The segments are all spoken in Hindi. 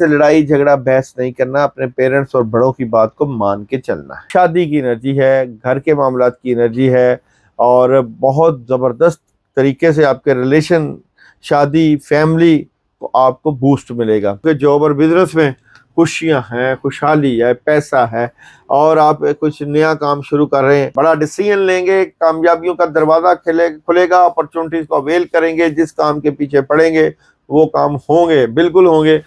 से लड़ाई झगड़ा बहस नहीं करना, अपने पेरेंट्स और बड़ों की बात को मान के चलना है। शादी की एनर्जी है, घर के मामलात की एनर्जी है और बहुत ज़बरदस्त तरीके से आपके रिलेशन, शादी, फैमिली को आपको बूस्ट मिलेगा। फिर जॉब और बिजनेस में खुशियां हैं, खुशहाली है, पैसा है और आप कुछ नया काम शुरू कर रहे हैं, बड़ा डिसीजन लेंगे, कामयाबियों का दरवाजा खुलेगा, अपॉर्चुनिटीज को अवेल करेंगे, जिस काम के पीछे पड़ेंगे वो काम होंगे, बिल्कुल होंगे।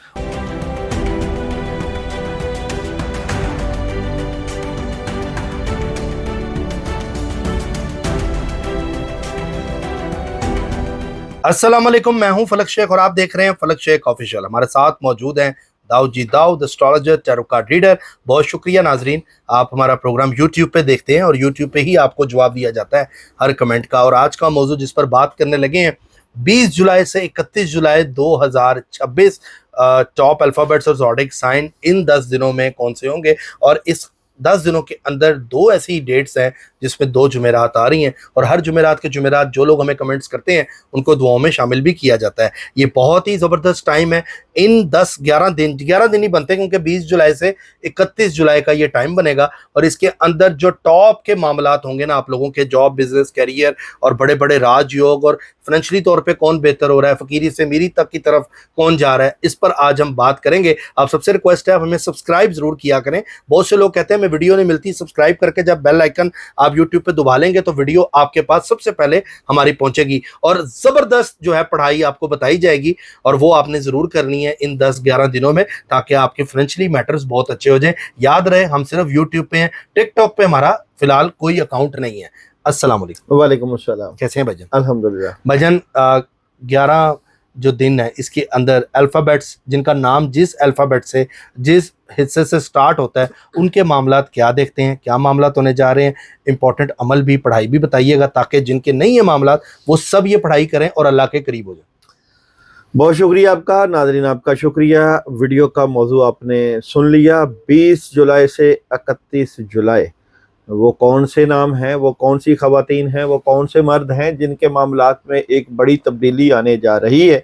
अस्सलाम वालेकुम, मैं हूं फलक शेख और आप देख रहे हैं फलक शेख ऑफिशियल। हमारे साथ मौजूद हैं Daud ji Daud, astrologer, tarot card reader. बहुत शुक्रिया नाजरीन, आप हमारा प्रोग्राम यूट्यूब पे देखते हैं और यूट्यूब पे ही आपको जवाब दिया जाता है हर कमेंट का। और आज का मौजूद जिस पर बात करने लगे हैं 20 जुलाई से 31 जुलाई 2026 टॉप अल्फाबेट्स और ज़ोडिक साइन इन 10 दिनों में कौन से होंगे। और इस 10 दिनों के अंदर दो ऐसी डेट्स हैं जिसमें दो जुमेरात आ रही हैं और हर जुमेरात के जुमेरात जो लोग हमें कमेंट्स करते हैं उनको दुआओं में शामिल भी किया जाता है। ये बहुत ही ज़बरदस्त टाइम है। इन 11 दिन ही बनते हैं क्योंकि 20 जुलाई से 31 जुलाई का ये टाइम बनेगा और इसके अंदर जो टॉप के मामलात होंगे ना, आप लोगों के जॉब, बिजनेस, कैरियर और बड़े बड़े राजयोग और फाइनेंशियली तौर पे कौन बेहतर हो रहा है, फकीरी से मीरी तक की तरफ कौन जा रहा है, इस पर आज हम बात करेंगे। आप सबसे रिक्वेस्ट है आप हमें सब्सक्राइब जरूर किया करें। बहुत से लोग कहते हैं हमें वीडियो नहीं मिलती, सब्सक्राइब करके जब बेल आइकन आप यूट्यूब पे दबा लेंगे तो वीडियो आपके पास सबसे पहले हमारी पहुंचेगी और जबरदस्त जो है पढ़ाई आपको बताई जाएगी और वो आपने जरूर करनी है इन 10-11 दिनों में ताकि आपके फाइनेंशियली मैटर्स बहुत अच्छे हो जाएं। याद रहे हम सिर्फ यूट्यूब पे हैं, टिकटॉक पे हमारा फिलहाल कोई अकाउंट नहीं है। अस्सलाम वालेकुम। वालेकुम अस्सलाम। कैसे हैं भाईजान? अल्हम्दुलिल्लाह। भाईजान 11 जो दिन है इसके अंदर अल्फ़ाबेट्स जिनका नाम जिस अल्फ़ाबेट से जिस हिस्से से स्टार्ट होता है उनके मामलात क्या देखते हैं, क्या मामलात होने जा रहे हैं, इंपॉर्टेंट अमल भी, पढ़ाई भी बताइएगा ताकि जिनके नहीं है मामलात वो सब ये पढ़ाई करें और अल्लाह के करीब हो जाए। बहुत शुक्रिया आपका नाज़रीन, आपका शुक्रिया। वीडियो का मौजू आपने सुन लिया। 20 जुलाई से 31 जुलाई वो कौन से नाम हैं, वो कौन सी ख़वातीन हैं, वो कौन से मर्द हैं जिनके मामलात में एक बड़ी तब्दीली आने जा रही है।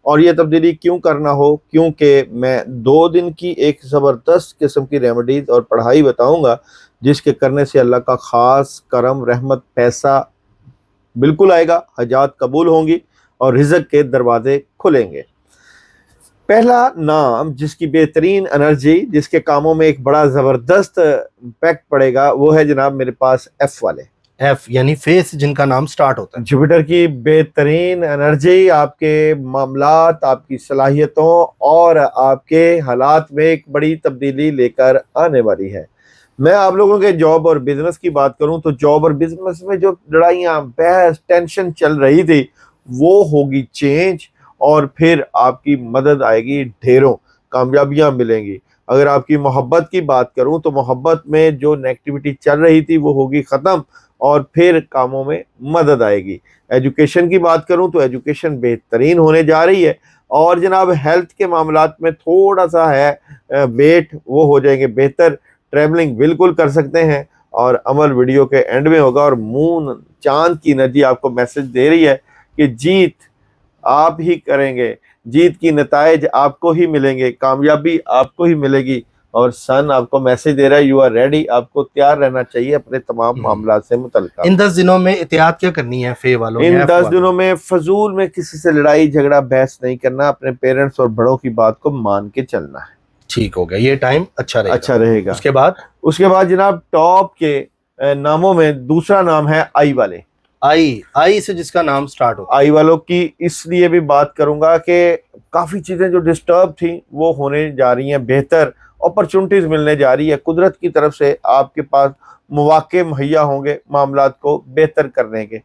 और ये तब्दीली क्यों करना हो, क्योंकि मैं 2 दिन की एक ज़बरदस्त किस्म की रेमेडीज़ और पढ़ाई बताऊंगा जिसके करने से अल्लाह का ख़ास करम, रहमत, पैसा बिल्कुल आएगा, हजात कबूल होंगी और रिज़्क़ के दरवाजे खुलेंगे। पहला नाम जिसकी बेहतरीन एनर्जी, जिसके कामों में एक बड़ा ज़बरदस्त इम्पैक्ट पड़ेगा, वो है जनाब मेरे पास एफ वाले। एफ यानी फेस जिनका नाम स्टार्ट होता है। जुपिटर की बेहतरीन एनर्जी आपके मामलात, आपकी सलाहियतों और आपके हालात में एक बड़ी तब्दीली लेकर आने वाली है। मैं आप लोगों के जॉब और बिजनेस की बात करूं तो जॉब और बिजनेस में जो लड़ाइयाँ, बहस, टेंशन चल रही थी वो होगी चेंज और फिर आपकी मदद आएगी, ढेरों कामयाबियां मिलेंगी। अगर आपकी मोहब्बत की बात करूं तो मोहब्बत में जो नेगेटिविटी चल रही थी वो होगी ख़त्म और फिर कामों में मदद आएगी। एजुकेशन की बात करूं तो एजुकेशन बेहतरीन होने जा रही है और जनाब हेल्थ के मामलात में थोड़ा सा है वेट, वो हो जाएंगे बेहतर। ट्रैवलिंग बिल्कुल कर सकते हैं और अमल वीडियो के एंड में होगा। और मून, चांद की एनर्जी आपको मैसेज दे रही है कि जीत आप ही करेंगे, जीत की नताइज आपको ही मिलेंगे, कामयाबी आपको ही मिलेगी। और सन आपको मैसेज दे रहा है यू आर रेडी, आपको तैयार रहना चाहिए अपने तमाम मामला से मुतल्लिका। इन 10 दिनों में एहतियात क्या करनी है फे वालों? इन 10 दिनों में फजूल में किसी से लड़ाई झगड़ा बहस नहीं करना, अपने पेरेंट्स और बड़ों की बात को मान के चलना है। ठीक हो गया, ये टाइम अच्छा रहेगा। उसके बाद जनाब टॉप के नामों में दूसरा नाम है आई वाले। आई से जिसका नाम स्टार्ट होता है। आई वालों की इसलिए भी बात करूंगा कि काफ़ी चीज़ें जो डिस्टर्ब थी वो होने जा रही हैं, बेहतर अपॉर्चुनिटीज़ मिलने जा रही है। कुदरत की तरफ से आपके पास मौके मुहैया होंगे मामलात को बेहतर करने के।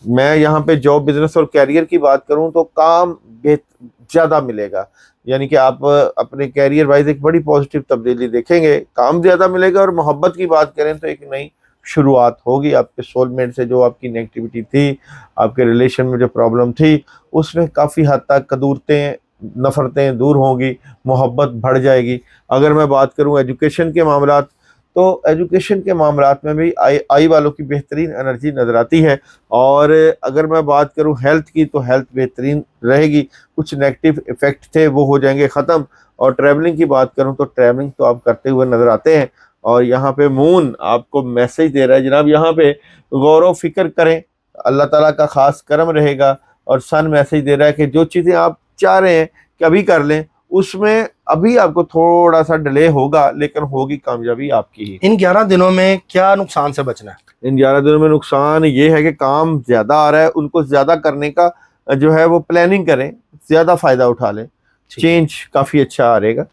मैं यहाँ पे जॉब, बिजनेस और कैरियर की बात करूँ तो काम ज़्यादा मिलेगा, यानी कि आप अपने कैरियर वाइज एक बड़ी पॉजिटिव तब्दीली देखेंगे, काम ज़्यादा मिलेगा। और मोहब्बत की बात करें तो एक नई शुरुआत होगी आपके सोलमेट से। जो आपकी नेगेटिविटी थी, आपके रिलेशन में जो प्रॉब्लम थी, उसमें काफ़ी हद तक कदूरतें, नफ़रतें दूर होंगी, मोहब्बत बढ़ जाएगी। अगर मैं बात करूं एजुकेशन के मामलात तो एजुकेशन के मामलात में भी आई वालों की बेहतरीन एनर्जी नज़र आती है। और अगर मैं बात करूं हेल्थ की, तो हेल्थ बेहतरीन रहेगी, कुछ नेगेटिव इफ़ेक्ट थे वो हो जाएंगे ख़त्म। और ट्रैवलिंग की बात करूं तो ट्रैवलिंग तो आप करते हुए नज़र आते हैं। और यहाँ पे मून आपको मैसेज दे रहा है जनाब, यहाँ पे गौर फिक्र करें, अल्लाह ताला का ख़ास करम रहेगा। और सन मैसेज दे रहा है कि जो चीज़ें आप चाह रहे हैं कि अभी कर लें, उसमें अभी आपको थोड़ा सा डिले होगा, लेकिन होगी कामयाबी आपकी ही। इन 11 दिनों में क्या नुकसान से बचना है? इन 11 दिनों में नुकसान ये है कि काम ज़्यादा आ रहा है, उनको ज़्यादा करने का जो है वो प्लानिंग करें, ज़्यादा फ़ायदा उठा लें, चेंज काफ़ी अच्छा आ रहेगा,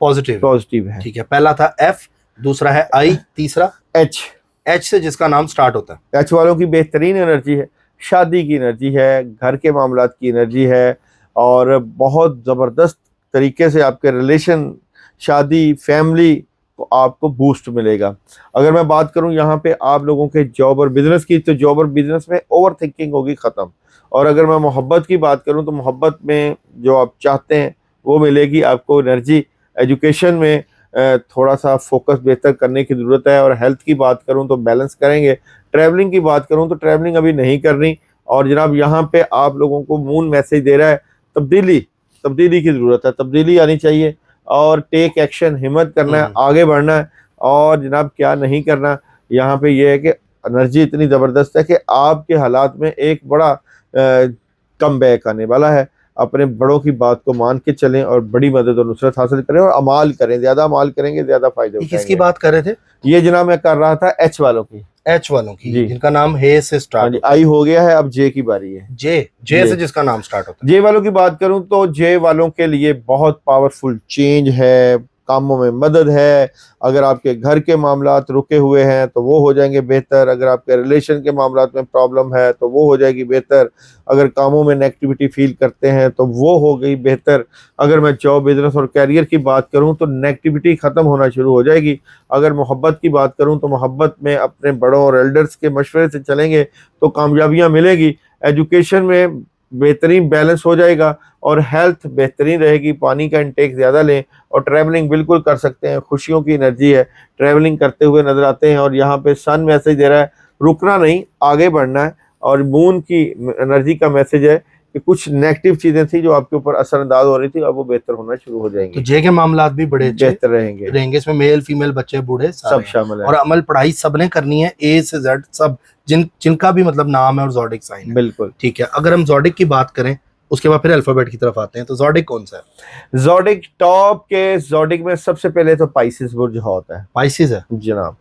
पॉजिटिव है। ठीक है, पहला था एफ, दूसरा है आई, तीसरा एच। एच से जिसका नाम स्टार्ट होता है। एच वालों की बेहतरीन एनर्जी है, शादी की एनर्जी है, घर के मामलात की एनर्जी है, और बहुत ज़बरदस्त तरीके से आपके रिलेशन, शादी, फैमिली को आपको बूस्ट मिलेगा। अगर मैं बात करूं यहाँ पे आप लोगों के जॉब और बिजनेस की, तो जॉब और बिजनेस में ओवर थिंकिंग होगी ख़त्म। और अगर मैं मोहब्बत की बात करूं तो मोहब्बत में जो आप चाहते हैं वो मिलेगी आपको एनर्जी। एजुकेशन में थोड़ा सा फोकस बेहतर करने की ज़रूरत है। और हेल्थ की बात करूं तो बैलेंस करेंगे। ट्रैवलिंग की बात करूं तो ट्रैवलिंग अभी नहीं करनी। और जनाब यहाँ पे आप लोगों को मून मैसेज दे रहा है तब्दीली की ज़रूरत है, तब्दीली आनी चाहिए। और टेक एक्शन, हिम्मत करना है, आगे बढ़ना है। और जनाब क्या नहीं करना, यहाँ पे ये है कि एनर्जी इतनी ज़बरदस्त है कि आपके हालात में एक बड़ा कम बैक आने वाला है। अपने बड़ों की बात को मान के चलें और बड़ी मदद और नुसरत हासिल करें, और अमाल करें, ज़्यादा अमाल करेंगे ज़्यादा फ़ायदे उठाएंगे। किसकी बात कर रहे थे? ये जनाब मैं कर रहा था एच वालों की। एच वालों की, जी। जिनका नाम हे से स्टार्ट होता है। आई हो गया है, अब जे की बारी है। जे से जिसका नाम स्टार्ट होता है। जे वालों की बात करूं तो जे वालों के लिए बहुत पावरफुल चेंज है, कामों में मदद है। अगर आपके घर के मामलात रुके हुए हैं तो वो हो जाएंगे बेहतर। अगर आपके रिलेशन के मामलात में प्रॉब्लम है तो वो हो जाएगी बेहतर। अगर कामों में नेगेटिविटी फील करते हैं तो वो हो गई बेहतर। अगर मैं जॉब, बिजनेस और कैरियर की बात करूं तो नेगेटिविटी ख़त्म होना शुरू हो जाएगी। अगर मोहब्बत की बात करूं तो मोहब्बत में अपने बड़ों और एल्डर्स के मशवरे से चलेंगे तो कामयाबियाँ मिलेगी। एजुकेशन में बेहतरीन बैलेंस हो जाएगा। और हेल्थ बेहतरीन रहेगी, पानी का इंटेक ज़्यादा लें। और ट्रैवलिंग बिल्कुल कर सकते हैं, खुशियों की एनर्जी है, ट्रैवलिंग करते हुए नज़र आते हैं। और यहाँ पे सन मैसेज दे रहा है रुकना नहीं, आगे बढ़ना है। और मून की एनर्जी का मैसेज है कि कुछ नेगेटिव चीज़ें थी जो आपके ऊपर असरअंदाज हो रही थी, अब वो बेहतर होना शुरू हो जाएंगी। तो जे के मामलात भी बड़े अच्छे बेहतर रहेंगे, इसमें मेल फीमेल बच्चे बूढ़े सब शामिल है। और अमल पढ़ाई सबने करनी है, ए से जेड सब, जिनका भी मतलब नाम है और ज़ोडिक साइन है। बिल्कुल ठीक है, अगर हम ज़ोडिक की बात करें उसके बाद फिर अल्फाबेट की तरफ आते हैं, तो ज़ोडिक कौन सा है? ज़ोडिक टॉप के ज़ोडिक में सबसे पहले तो पाइसेस बुर्ज होता है। पाइसेस है जनाब,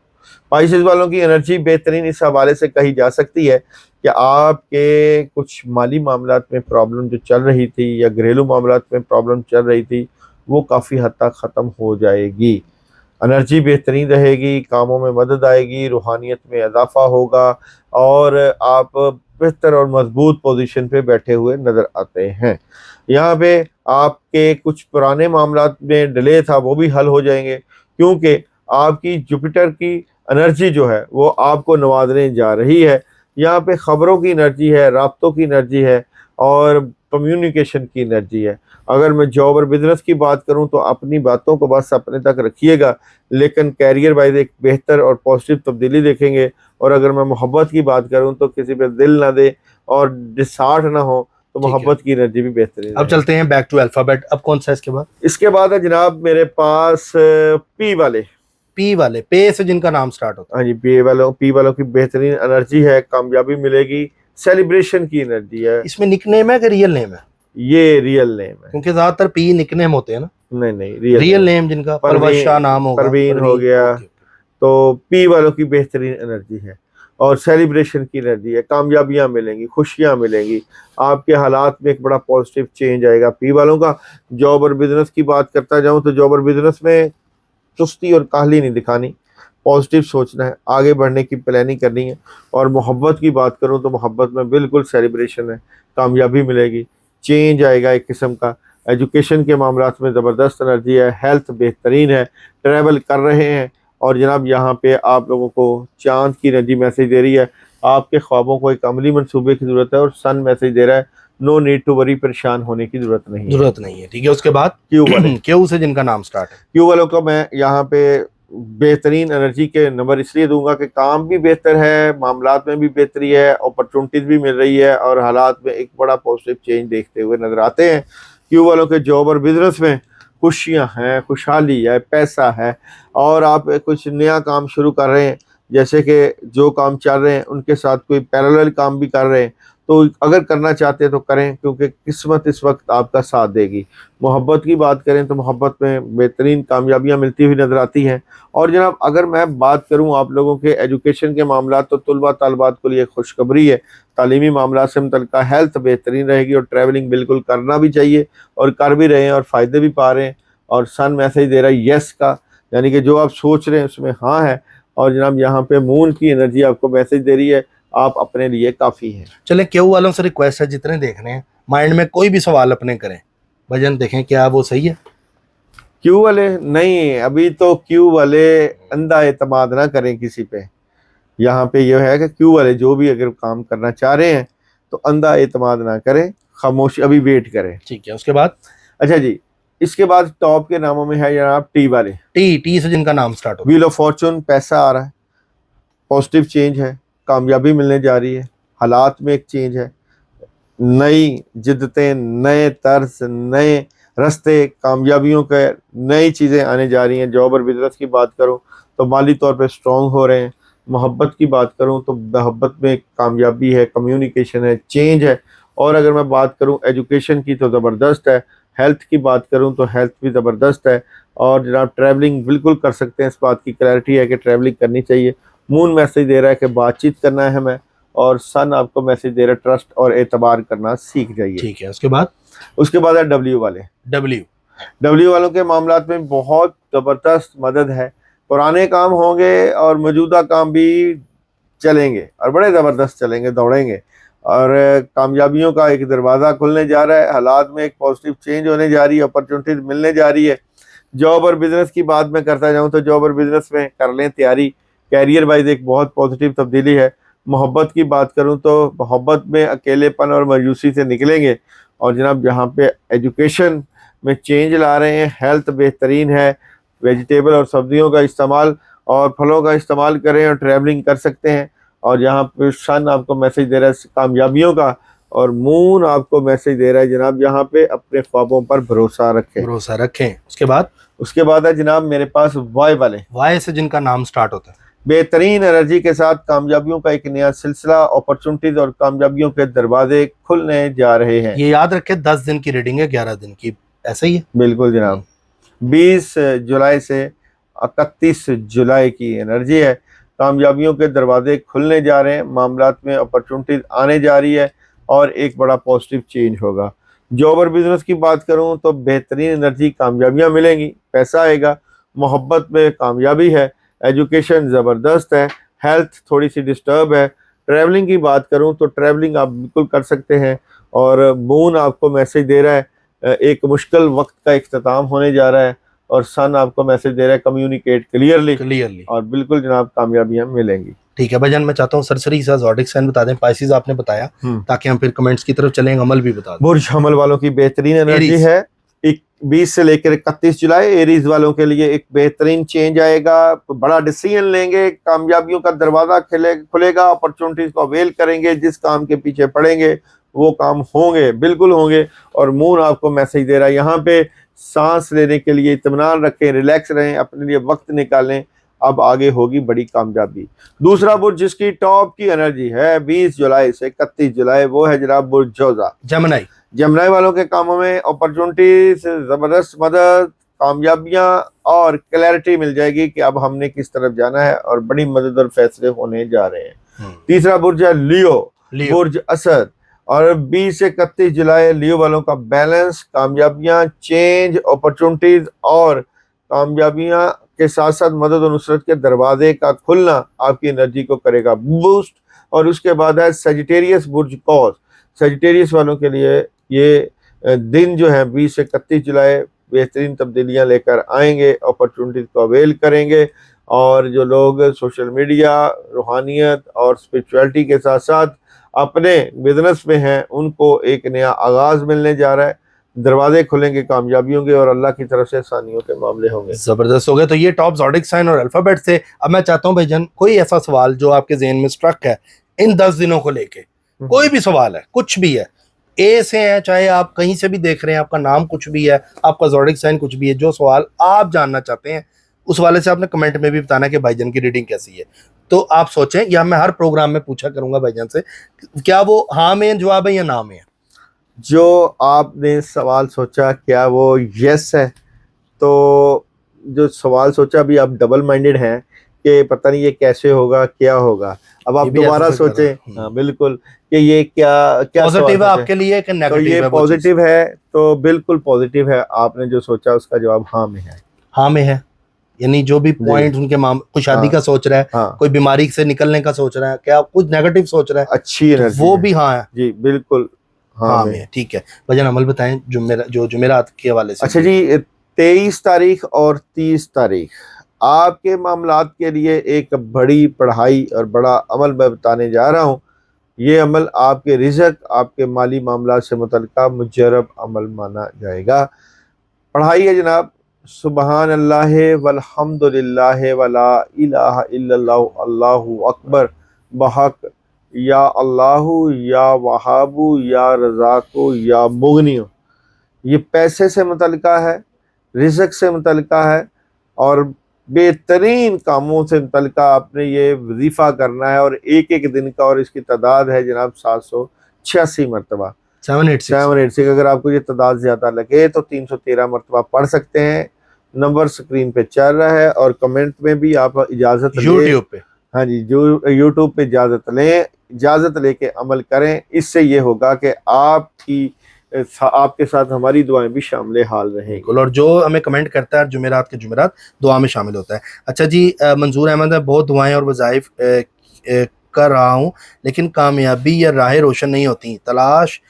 पाइसेस वालों की एनर्जी बेहतरीन इस हवाले से कही जा सकती है कि आपके कुछ माली मामलात में प्रॉब्लम जो चल रही थी या घरेलू मामलात में प्रॉब्लम चल रही थी वो काफ़ी हद तक ख़त्म हो जाएगी। एनर्जी बेहतरीन रहेगी, कामों में मदद आएगी, रूहानियत में इजाफा होगा। और आप बेहतर और मजबूत पोजीशन पे बैठे हुए नज़र आते हैं। यहाँ पे आपके कुछ पुराने मामलात में डिले था वो भी हल हो जाएंगे, क्योंकि आपकी जुपिटर की एनर्जी जो है वो आपको नवाजने जा रही है। यहाँ पे ख़बरों की एनर्जी है, राब्तों की एनर्जी है, और कम्युनिकेशन की एनर्जी है। अगर मैं जॉब और बिजनेस की बात करूं तो अपनी बातों को बस अपने तक रखिएगा, लेकिन कैरियर वाइज एक बेहतर और पॉजिटिव तब्दीली देखेंगे। और अगर मैं मोहब्बत की बात करूं तो किसी पे दिल ना दे और डिसार्ट ना हो, तो मोहब्बत की एनर्जी भी बेहतरीन है। अब चलते हैं बैक टू अल्फाबेट। अब कौन सा है इसके बाद? इसके बाद है जनाब मेरे पास पी वाले, पे से जिनका नाम स्टार्ट होता हाँ जी, पी वालों की बेहतरीन एनर्जी है, कामयाबी मिलेगी, सेलिब्रेशन की एनर्जी है। है। इसमें निकनेम है कि रियल नेम है? ये रियल नेम है। क्योंकि ज्यादातर पी निकनेम होते हैं ना। नहीं, रियल नेम जिनका परवशा नाम होगा, परवीन हो गया। ओके। तो पी वालों की बेहतरीन एनर्जी है और सेलिब्रेशन की एनर्जी है, कामयाबियां मिलेंगी, खुशियां मिलेंगी, आपके हालात में एक बड़ा पॉजिटिव चेंज आएगा पी वालों का। जॉब और बिजनेस की बात करता जाऊं तो जॉब और बिजनेस में चुस्ती और काहली नहीं दिखानी, पॉजिटिव सोचना है, आगे बढ़ने की प्लानिंग करनी है। और मोहब्बत की बात करूं तो मोहब्बत में बिल्कुल सेलिब्रेशन है, कामयाबी मिलेगी, चेंज आएगा एक किस्म का। एजुकेशन के मामलात में ज़बरदस्त एनर्जी है, हेल्थ बेहतरीन है, ट्रैवल कर रहे हैं। और जनाब यहाँ पे आप लोगों को चांद की एनर्जी मैसेज दे रही है, आपके ख्वाबों को एक अमली मंसूबे की ज़रूरत है। और सन मैसेज दे रहा है नो नीड टू वरी, परेशान होने की ज़रूरत नहीं है। ठीक है। उसके बाद क्यू वाले, क्यू से जिनका नाम स्टार्ट है। क्यू वालों को मैं यहाँ पे बेहतरीन एनर्जी के नंबर इसलिए दूंगा कि काम भी बेहतर है, मामलात में भी बेहतरी है, अपॉर्चुनिटीज भी मिल रही है और हालात में एक बड़ा पॉजिटिव चेंज देखते हुए नजर आते हैं। क्यू वालों के जॉब और बिजनेस में खुशियां हैं, खुशहाली है, पैसा है और आप कुछ नया काम शुरू कर रहे हैं, जैसे कि जो काम चल रहे हैं उनके साथ कोई पैरेलल काम भी कर रहे हैं, तो अगर करना चाहते हैं तो करें, क्योंकि किस्मत इस वक्त आपका साथ देगी। मोहब्बत की बात करें तो मोहब्बत में बेहतरीन कामयाबियां मिलती हुई नजर आती हैं। और जनाब अगर मैं बात करूं आप लोगों के एजुकेशन के मामला, तो तलबा तालबात के लिए खुशखबरी है, तालीमी मामला से मुतल्लिक़ हेल्थ बेहतरीन रहेगी और ट्रैवलिंग बिल्कुल करना भी चाहिए और कर भी रहे हैं और फ़ायदे भी पा रहे हैं। और सन मैसेज दे रहा है यस का, यानी कि जो आप सोच रहे हैं उसमें हाँ है। और जनाब यहाँ पे मून की एनर्जी आपको मैसेज दे रही है आप अपने लिए काफ़ी हैं। चलें, क्यू वालों से रिक्वेस्ट है, जितने देख रहे हैं माइंड में कोई भी सवाल अपने करें, भजन देखें क्या वो सही है। क्यू वाले नहीं, अभी तो क्यू वाले अंधा एतमाद ना करें किसी पे। यहाँ पे यह है कि क्यू वाले जो भी अगर काम करना चाह रहे हैं तो अंधा एतमाद ना करें, खामोशी अभी वेट करें। ठीक है, उसके बाद अच्छा जी, इसके बाद टॉप के नामों में है जनाब टी वाले। टी से जिनका नाम स्टार्ट हो, व्हील ऑफ फॉर्चून, पैसा आ रहा है, पॉजिटिव चेंज है, कामयाबी मिलने जा रही है, हालात में एक चेंज है, नई जिद्दतें, नए तर्ज, नए रास्ते, कामयाबियों के नई चीज़ें आने जा रही हैं। जॉब और बिजनेस की बात करूं तो माली तौर पे स्ट्रॉन्ग हो रहे हैं। मोहब्बत की बात करूं तो मोहब्बत में कामयाबी है, कम्युनिकेशन है, चेंज है। और अगर मैं बात करूं एजुकेशन की तो ज़बरदस्त है। हेल्थ की बात करूं तो हेल्थ भी ज़बरदस्त है। और जनाब ट्रैवलिंग बिल्कुल कर सकते हैं, इस बात की क्लैरिटी है कि ट्रैवलिंग करनी चाहिए। मून मैसेज दे रहा है कि बातचीत करना है हमें, और सन आपको मैसेज दे रहा है ट्रस्ट और एतबार करना सीख जाइए। ठीक है, उसके बाद है डब्ल्यू वाले। डब्ल्यू डब्ल्यू वालों के मामलात में बहुत ज़बरदस्त मदद है। पुराने काम होंगे और मौजूदा काम भी चलेंगे और बड़े ज़बरदस्त चलेंगे, दौड़ेंगे और कामयाबियों का एक दरवाज़ा खुलने जा रहा है। हालात में एक पॉजिटिव चेंज होने जा रही है, अपॉर्चुनिटीज मिलने जा रही है। जॉब और बिजनेस की बात मैं करता जाऊँ तो जॉब और बिजनेस में कर लें तैयारी, कैरियर वाइज एक बहुत पॉजिटिव तब्दीली है। मोहब्बत की बात करूं तो मोहब्बत में अकेलेपन और मायूसी से निकलेंगे। और जनाब यहाँ पे एजुकेशन में चेंज ला रहे हैं, हेल्थ बेहतरीन है, वेजिटेबल और सब्जियों का इस्तेमाल और फलों का इस्तेमाल करें और ट्रैवलिंग कर सकते हैं। और यहाँ पे सन आपको मैसेज दे रहा है कामयाबियों का, और मून आपको मैसेज दे रहा है जनाब यहाँ पे अपने ख्वाबों पर भरोसा रखें। उसके बाद है जनाब मेरे पास वाई वाले। वाई से जिनका नाम स्टार्ट होता है, बेहतरीन एनर्जी के साथ कामयाबियों का एक नया सिलसिला, अपॉर्चुनिटीज और कामयाबियों के दरवाजे खुलने जा रहे हैं। ये याद रखें 10 दिन की रीडिंग है, 11 दिन की, ऐसा ही है। बिल्कुल जनाब, 20 जुलाई से 31 जुलाई की एनर्जी है। कामयाबियों के दरवाजे खुलने जा रहे हैं, मामलात में अपॉर्चुनिटीज आने जा रही है और एक बड़ा पॉजिटिव चेंज होगा। जॉब और बिजनेस की बात करूं तो बेहतरीन एनर्जी, कामयाबियां मिलेंगी, पैसा आएगा, मोहब्बत में कामयाबी है, एजुकेशन ज़बरदस्त है, हेल्थ थोड़ी सी डिस्टर्ब है। ट्रैवलिंग की बात करूं तो ट्रैवलिंग आप बिल्कुल कर सकते हैं। और मून आपको मैसेज दे रहा है एक मुश्किल वक्त का इख्तिताम होने जा रहा है। और सन आपको मैसेज दे रहा है कम्युनिकेट क्लियरली और बिल्कुल जनाब कामयाबियां मिलेंगी। ठीक है भजन, मैं चाहता हूँ सरसरी सा ज़ोडिक साइन बता दें। पाइसिस आपने बताया, ताकि हम फिर कमेंट्स की तरफ चलें, अमल भी बता दें। बुर्ज हमल वालों की बेहतरीन एनर्जी है, 20 से लेकर 31 जुलाई। एरीज वालों के लिए एक बेहतरीन चेंज आएगा, बड़ा डिसीजन लेंगे, कामयाबियों का दरवाजा खुलेगा, अपॉर्चुनिटीज को अवेल करेंगे, जिस काम के पीछे पड़ेंगे वो काम होंगे, बिल्कुल होंगे। और मून आपको मैसेज दे रहा है यहाँ पे सांस लेने के लिए इत्मीनान रखें, रिलैक्स रहें, अपने लिए वक्त निकालें, अब आगे होगी बड़ी कामयाबी। दूसरा बुर्ज जिसकी टॉप की एनर्जी है 20 जुलाई से 31 जुलाई, वो है जनाब बुर्ज जोजा। जमनाई वालों के कामों में अपॉर्चुनिटी से ज़बरदस्त मदद, कामयाबियां और क्लैरिटी मिल जाएगी कि अब हमने किस तरफ जाना है और बड़ी मदद और फैसले होने जा रहे हैं। तीसरा बुर्ज है लियो, बुर्ज असद। और 20 से 31 जुलाई लियो वालों का बैलेंस, कामयाबियां, चेंज, अपॉर्चुनिटीज और कामयाबियां के साथ साथ मदद और नुसरत के दरवाजे का खुलना आपकी एनर्जी को करेगा बूस्ट। और उसके बाद है सेजिटेरियस बुर्ज कॉस। सेजिटेरियस वालों के लिए ये दिन जो है 20 से 31 जुलाई बेहतरीन तब्दीलियां लेकर आएंगे, अपॉर्चुनिटीज को अवेल करेंगे। और जो लोग सोशल मीडिया, रूहानियत और स्पिरिचुअलिटी के साथ साथ अपने बिजनेस में हैं, उनको एक नया आगाज़ मिलने जा रहा है। दरवाजे खुलेंगे कामयाबियों के और अल्लाह की तरफ से आसानियों के मामले होंगे। जबरदस्त हो गया। तो ये टॉप ज़ोडिक साइन और अल्फाबेट से। अब मैं चाहता हूँ भाईजान कोई ऐसा सवाल जो आपके जहन में स्ट्रक है इन 10 दिनों को लेके, कोई भी सवाल है, कुछ भी है, ए से है, चाहे आप कहीं से भी देख रहे हैं, आपका नाम कुछ भी है, आपका ज़ोडिक साइन कुछ भी है, जो सवाल आप जानना चाहते हैं उस वाले से आपने कमेंट में भी बताना कि भाईजान की रीडिंग कैसी है। तो आप सोचें, या मैं हर प्रोग्राम में पूछा करूंगा भाईजान से, क्या वो हाँ में जवाब है या ना में है। जो आपने सवाल सोचा क्या वो यस है, तो जो सवाल सोचा अभी आप डबल माइंडेड हैं कि पता नहीं ये कैसे होगा क्या होगा, अब आप ये भी दोबारा ऐसे सोचें। करना। हाँ बिल्कुल, कि ये क्या क्या सवाल पॉजिटिव है सोचा। आपके लिए कि तो नेगेटिव ये है वो चीज़? पॉजिटिव है, तो बिल्कुल पॉजिटिव है। आपने जो सोचा उसका जवाब हाँ में है। हाँ में है, यानी जो भी पॉइंट उनके कोई शादी हाँ का सोच रहा है, हाँ, कोई बीमारी से निकलने का सोच रहा है, क्या कुछ नेगेटिव सोच रहा है, अच्छी तो एनर्जी वो है भी हाँ है। जी, बिल्कुल हाँ हाँ में। में है, ठीक है भाईजान। अमल बताएं जुमेरात के हवाले से। अच्छा जी, 23 तारीख और 30 तारीख आपके मामलात के लिए एक बड़ी पढ़ाई और बड़ा अमल मैं बताने जा रहा हूँ। ये अमल आपके रिज़्क, आपके माली मामला से मुतल्लिक़ मुजर्रब अमल माना जाएगा। पढ़ाई है जनाब, सुबहान अल्लाह वल्हम्दुलिल्लाह वला इलाहा इल्लल्लाहु अल्लाहु अकबर बहक या अल्लाहु या वहाबु या रज़ाकु या मुगनियो। ये पैसे से मुतल्लिका है, रिज़्क से मुतल्लिका है और बेहतरीन कामों से मुतल्लिका आपने ये वजीफ़ा करना है। और एक एक दिन का, और इसकी तादाद है जनाब 786 मरतबा, 786। अगर आपको ये तादाद ज़्यादा लगे तो 313 मरतबा पढ़ सकते हैं। नंबर स्क्रीन पे चल रहा है और कमेंट में भी आप इजाज़त लें। यूट्यूब पे, हाँ जी, जो यूट्यूब पे इजाज़त लें, इजाज़त लेके अमल करें। इससे ये होगा कि आपके साथ हमारी दुआएं भी शामिल हाल रहेंगी। बिल्कुल। और जो हमें कमेंट करता है जुमेरात के जुमेरात दुआ में शामिल होता है। अच्छा जी, मंजूर अहमद है, बहुत दुआएं और वज़ाइफ कर रहा हूँ लेकिन कामयाबी या राहें रोशन नहीं होती। तलाश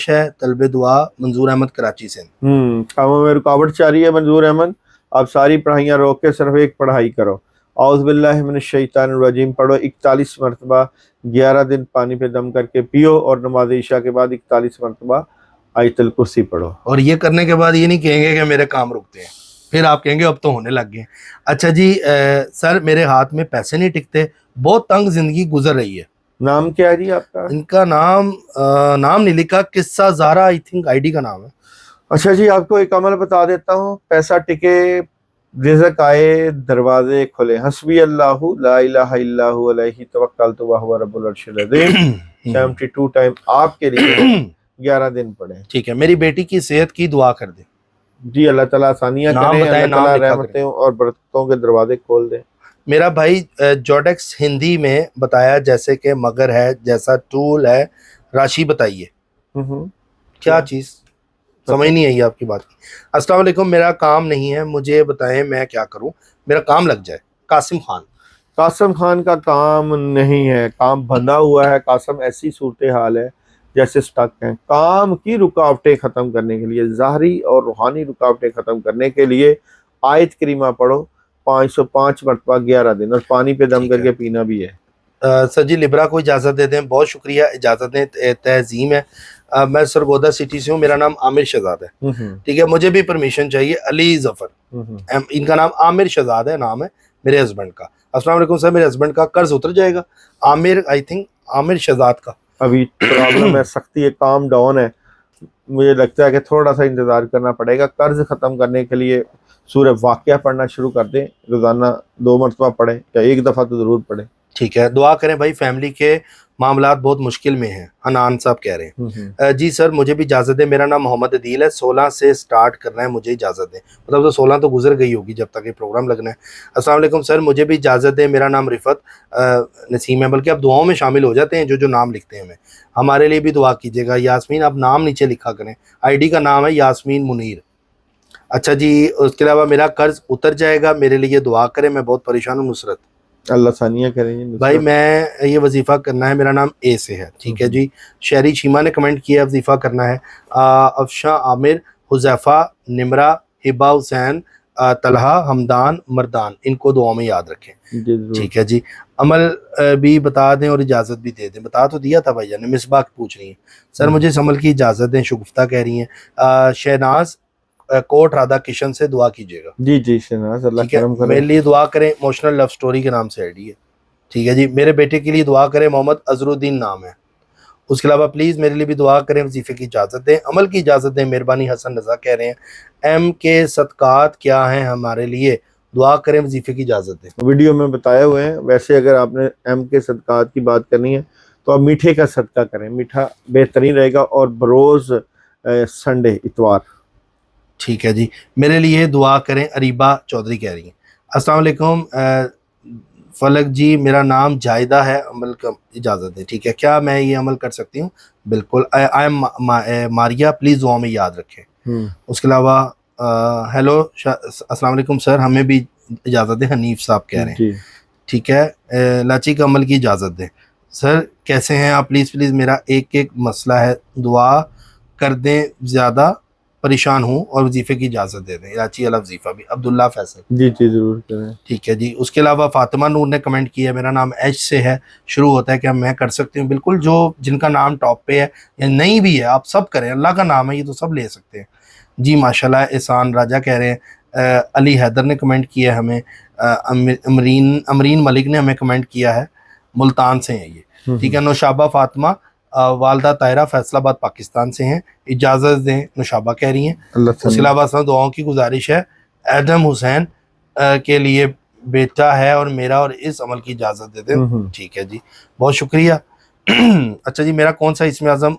है तलब दुआ। मंजूर अहमद कराची से। कामों में रुकावट चाह रही है मंजूर अहमद, आप सारी पढ़ाइयाँ रोक के सिर्फ एक पढ़ाई करो। औज़ बिल्लाहि मिनश शैतानिर रजीम पढ़ो 41 मरतबा, 11 दिन पानी पे दम करके पियो और नमाज ईशा के बाद 41 मरतबा आयतुल कुर्सी पढ़ो। और ये करने के बाद ये नहीं कहेंगे कि मेरे काम रुकते हैं, फिर आप कहेंगे अब तो होने लग गए। अच्छा जी, सर मेरे हाथ में पैसे नहीं टिकते, बहुत तंग जिंदगी गुजर रही है। नाम क्या है जी आपका? इनका नाम नहीं लिखा, किस्सा ज़ारा आई थिंक आईडी का नाम है। अच्छा जी, आपको एक अमल बता देता हूँ, पैसा टिके, रिज़्क आए, दरवाजे खुले। हस्बी अल्लाहु ला इलाहा इल्लहु अलैहि तवक्कलतु व हुवा रब्बुल अर्शिल अज़ीम 72 टाइम आपके लिए 11 दिन पढ़े। ठीक है, मेरी बेटी की सेहत की दुआ कर दे जी, अल्लाह ताला आसानियाँ नाम करें, बताएं, अल्लाह नाम ताला लिखा रहमतें और बरकतों के दरवाजे खोल दे। मेरा भाई जोडेक्स हिंदी में बताया जैसे कि मगर है, जैसा टूल है, राशि बताइए क्या चीज़, समझ नहीं आई आपकी बात की। अस्सलाम वालेकुम, मेरा काम नहीं है, मुझे बताएं मैं क्या करूं, मेरा काम लग जाए। कासिम खान। कासिम खान का काम नहीं है, काम बंधा हुआ है। कासिम ऐसी सूरत हाल है जैसे स्टक हैं। काम की रुकावटें ख़त्म करने के लिए, ज़ाहरी और रूहानी रुकावटें ख़त्म करने के लिए आयत करीमा पढ़ो 505 मरतबा 11 दिन, और पानी पे दम करके पीना भी है। सर जी लिब्रा को इजाज़त दे दें, बहुत शुक्रिया, इजाज़त दें। तहजीम है, मैं सरगोदा सिटी से हूँ, मेरा नाम आमिर शहजाद है। ठीक है, मुझे भी परमिशन चाहिए। अली जफ़र, इनका नाम आमिर शहजाद है, नाम है मेरे हस्बैंड का। अस्सलाम वालेकुम सर, मेरे हस्बैंड का कर्ज उतर जाएगा। आमिर, आई थिंक आमिर शहजाद का। अभी प्रॉब्लम है, सख्ती है, काम डाउन है। मुझे लगता है कि थोड़ा सा इंतज़ार करना पड़ेगा। कर्ज ख़त्म करने के लिए सूरह वाक़िया पढ़ना शुरू कर दें, रोज़ाना 2 मरतबा पढ़ें, या एक दफ़ा तो ज़रूर पढ़ें। ठीक है, दुआ करें भाई, फैमिली के मामलात बहुत मुश्किल में हैं। हनान साहब कह रहे हैं। जी सर मुझे भी इजाज़त दें, मेरा नाम मोहम्मद अदील है, 16 से स्टार्ट करना है, मुझे इजाज़त दें। मतलब तो 16 तो गुजर गई होगी जब तक ये प्रोग्राम लगना है। अस्सलाम वालेकुम सर, मुझे भी इजाज़त दें, मेरा नाम रिफ़त नसीम है। बल्कि आप दुआओं में शामिल हो जाते हैं, जो नाम लिखते हैं हमें, हमारे लिए भी दुआ कीजिएगा। यास्मीन, आप नाम नीचे लिखा करें, आईडी का नाम है यास्मीन मुनीर। अच्छा जी, उसके अलावा मेरा कर्ज उतर जाएगा, मेरे लिए दुआ करें, मैं बहुत परेशान हूँ। नुसरत, अल्लाह सानिया करेंगे भाई मैं ये वजीफ़ा करना है, मेरा नाम ए से है। ठीक है जी। शहरी शीमा ने कमेंट किया वजीफ़ा करना है। अफशा आमिर, हुज़ैफ़ा, निमरा, हिबा हुसैन, तलहा, हमदान, मर्दान, इनको दुआ में याद रखें। ठीक है जी। अमल भी बता दें और इजाज़त भी दे दें। बता तो दिया था भाईजान ने। मिसबाह पूछ रही हैं सर मुझे इस अमल की इजाज़त दें। शुगुफ्ता कह रही हैं शहनाज कोट राधा किशन से दुआ कीजिएगा। जी जी शहनाज, अल्लाह ठीक है, करम करे। मेरे लिए दुआ करें। इमोशनल लव स्टोरी के नाम से आईडी है। ठीक है जी, मेरे बेटे के लिए दुआ करें। मोहम्मद अजरुद्दीन नाम है। उसके अलावा प्लीज़ मेरे लिए भी दुआ करें। वजीफ़े की इजाज़त दें, अमल की इजाज़त दें। मेहरबानी हसन रज़ा कह रहे हैं एम के सदकात क्या हैं हमारे लिए, दुआ करें वजीफ़े की इजाज़त दें। वीडियो में बताए हुए हैं। वैसे अगर आपने एम के सदकात की बात करनी है तो आप मीठे का सदका करें, मीठा बेहतरीन रहेगा। और बरोज़ संडे इतवार। ठीक है जी, मेरे लिए दुआ करें। अरीबा चौधरी कह रही हैं अस्सलाम वालेकुम फलक जी, मेरा नाम जायदा है, अमल का इजाज़त दें। ठीक है, क्या मैं ये अमल कर सकती हूँ? बिल्कुल। आई एम मारिया, प्लीज़ दुआ में याद रखें। उसके अलावा हेलो अस्सलाम वालेकुम सर, हमें भी इजाज़त दें। हनीफ साहब कह रहे हैं। ठीक है, लाची का अमल की इजाज़त दें। सर कैसे हैं आप? प्लीज़ प्लीज़ मेरा एक मसला है, दुआ कर दें, ज़्यादा परेशान हूँ और वजीफ़े की इजाज़त दे दें। इलाची वाला वजीफ़ा भी। अब्दुल्ला फैसल। जी जी ज़रूर करें। ठीक है जी। उसके अलावा फातिमा नूर ने कमेंट किया है मेरा नाम एच से है, शुरू होता है, क्या मैं कर सकती हूँ? बिल्कुल, जो जिनका नाम टॉप पे है या नहीं भी है आप सब करें, अल्लाह का नाम है ये तो सब ले सकते हैं जी। माशाल्लाह। एहसान राजा कह रहे हैं। अली हैदर ने कमेंट किया है हमें। अमरीन मलिक ने हमें कमेंट किया है, मुल्तान से हैं ये। ठीक है। नौशाबा फातिमा वालदा तायरा फैसलाबाद पाकिस्तान से हैं, इजाज़त दें नुशाबा कह रही हैं। उसके अलावा सब दुआओं की गुजारिश है। एडम हुसैन के लिए बेटा है और मेरा, और इस अमल की इजाज़त दे दें। ठीक है जी, बहुत शुक्रिया। अच्छा जी, मेरा कौन सा इसमें आज़म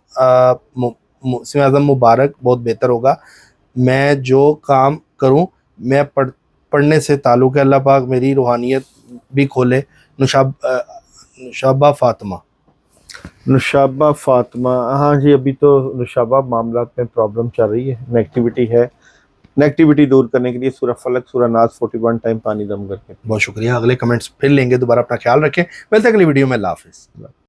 मुबारक बहुत बेहतर होगा। मैं जो काम करूं मैं पढ़ने से ताल्लुक़ है, अल्लाह पाक मेरी रूहानियत भी खोले। नुशाबा फातिमा। नुशाबा फातिमा, हाँ जी, अभी तो नुशाबा मामलात में प्रॉब्लम चल रही है, नेगेटिविटी है। नेगेटिविटी दूर करने के लिए सूरह फलक सूरह नास 41 टाइम पानी दम करके। बहुत शुक्रिया। अगले कमेंट्स फिर लेंगे दोबारा। अपना ख्याल रखें। मिलते हैं अगली वीडियो में। अल्लाह हाफिज़।